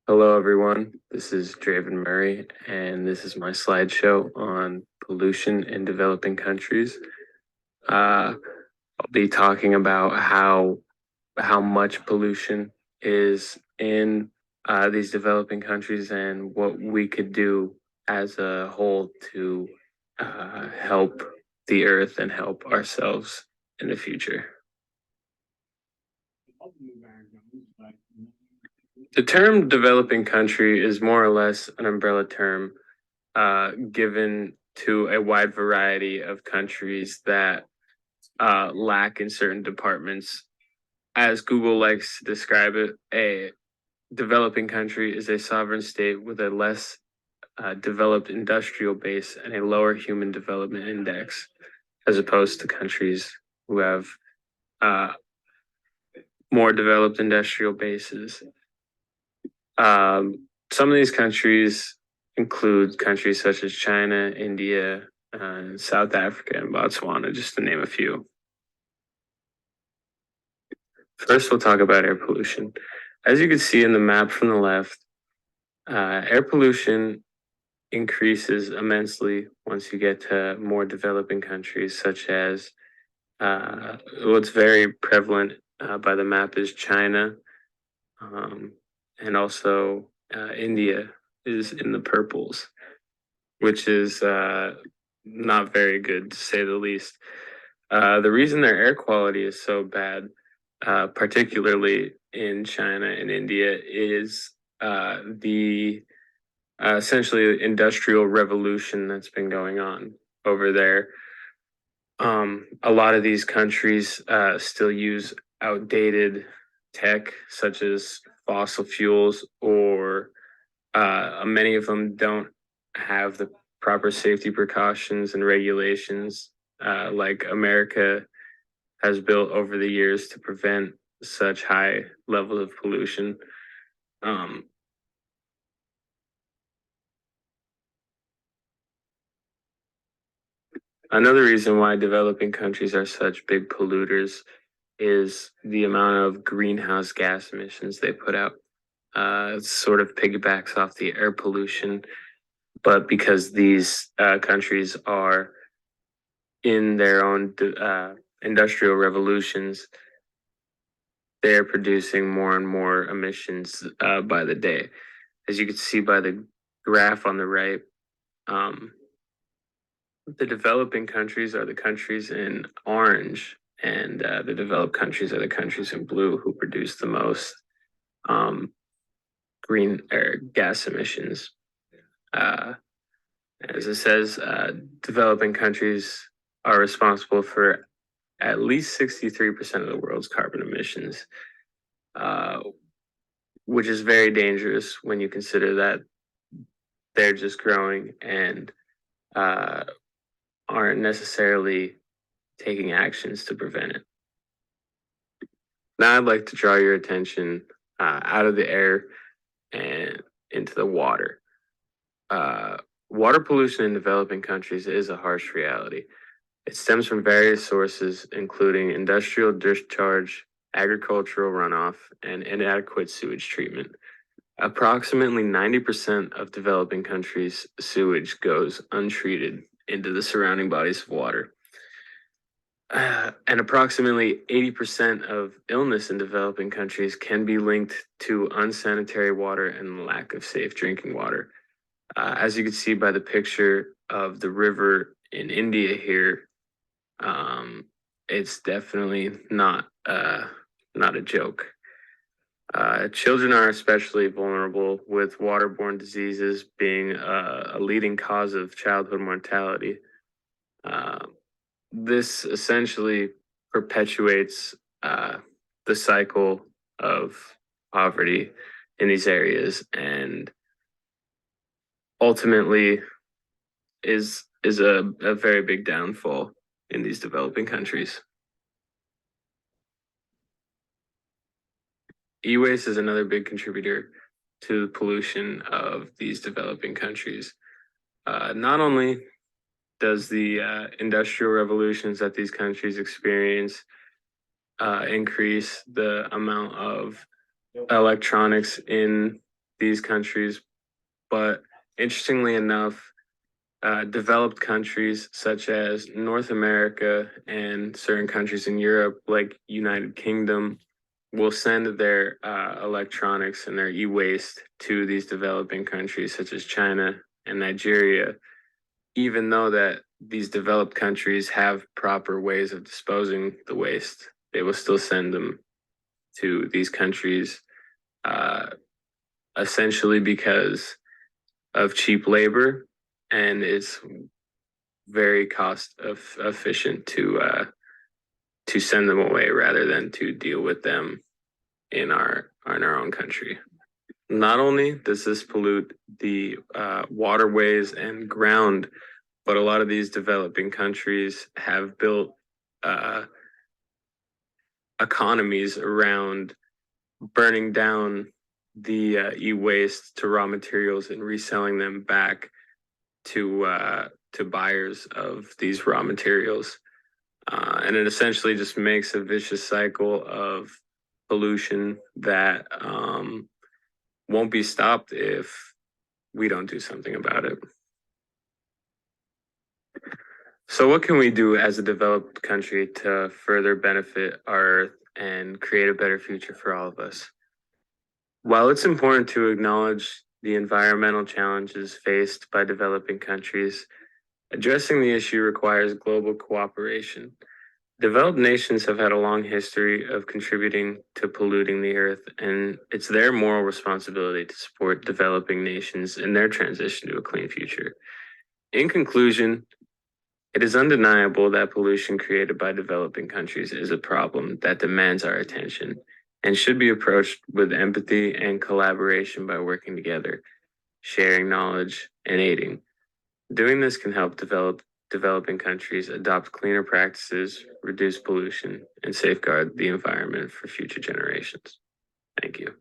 Hello, everyone. This is Draven Murray, and this is my slideshow on pollution in developing countries. I'll be talking about how much pollution is in these developing countries and what we could do as a whole to help the earth and help ourselves in the future. The term developing country is more or less an umbrella term given to a wide variety of countries that lack in certain departments. As Google likes to describe it, a developing country is a sovereign state with a less developed industrial base and a lower human development index, as opposed to countries who have uh, more developed industrial bases. Some of these countries include countries such as China, India, South Africa, and Botswana, just to name a few. First, we'll talk about air pollution. As you can see in the map from the left, air pollution increases immensely once you get to more developing countries, such as what's very prevalent by the map is China, and also India is in the purples, which is not very good to say the least. The reason their air quality is so bad, particularly in China and India, is the essentially industrial revolution that's been going on over there. A lot of these countries still use outdated tech, such as fossil fuels, or many of them don't have the proper safety precautions and regulations like America has built over the years to prevent such high levels of pollution. Um, Another reason why developing countries are such big polluters is the amount of greenhouse gas emissions they put out. It sort of piggybacks off the air pollution, but because these countries are in their own industrial revolutions, they're producing more and more emissions by the day. As you can see by the graph on the right, um, the developing countries are the countries in orange, and the developed countries are the countries in blue who produce the most um, green air gas emissions. Uh, as it says, developing countries are responsible for at least 63% of the world's carbon emissions, uh, which is very dangerous when you consider that they're just growing and uh, aren't necessarily taking actions to prevent it. Now, I'd like to draw your attention out of the air and into the water. Uh, Water pollution in developing countries is a harsh reality. It stems from various sources, including industrial discharge, agricultural runoff, and inadequate sewage treatment. Approximately 90% of developing countries' sewage goes untreated into the surrounding bodies of water. And approximately 80% of illness in developing countries can be linked to unsanitary water and lack of safe drinking water. As you can see by the picture of the river in India here, it's definitely not a joke. Children are especially vulnerable, with waterborne diseases being a leading cause of childhood mortality. Uh, this essentially perpetuates the cycle of poverty in these areas, and ultimately is a very big downfall in these developing countries. E-waste is another big contributor to the pollution of these developing countries. Not only does the industrial revolutions that these countries experience increase the amount of electronics in these countries, but interestingly enough, developed countries such as North America and certain countries in Europe, like United Kingdom, will send their electronics and their e-waste to these developing countries such as China and Nigeria, even though that these developed countries have proper ways of disposing the waste, they will still send them to these countries, uh, essentially because of cheap labor, and it's very efficient to send them away rather than to deal with them in our own country. Not only does this pollute the waterways and ground, but a lot of these developing countries have built uh, economies around burning down the e-waste to raw materials and reselling them back to buyers of these raw materials. And it essentially just makes a vicious cycle of pollution that won't be stopped if we don't do something about it. So, what can we do as a developed country to further benefit our Earth and create a better future for all of us? While it's important to acknowledge the environmental challenges faced by developing countries, addressing the issue requires global cooperation. Developed nations have had a long history of contributing to polluting the earth, and it's their moral responsibility to support developing nations in their transition to a clean future. In conclusion, it is undeniable that pollution created by developing countries is a problem that demands our attention and should be approached with empathy and collaboration by working together, sharing knowledge, and aiding. Doing this can help developing countries adopt cleaner practices, reduce pollution, and safeguard the environment for future generations. Thank you.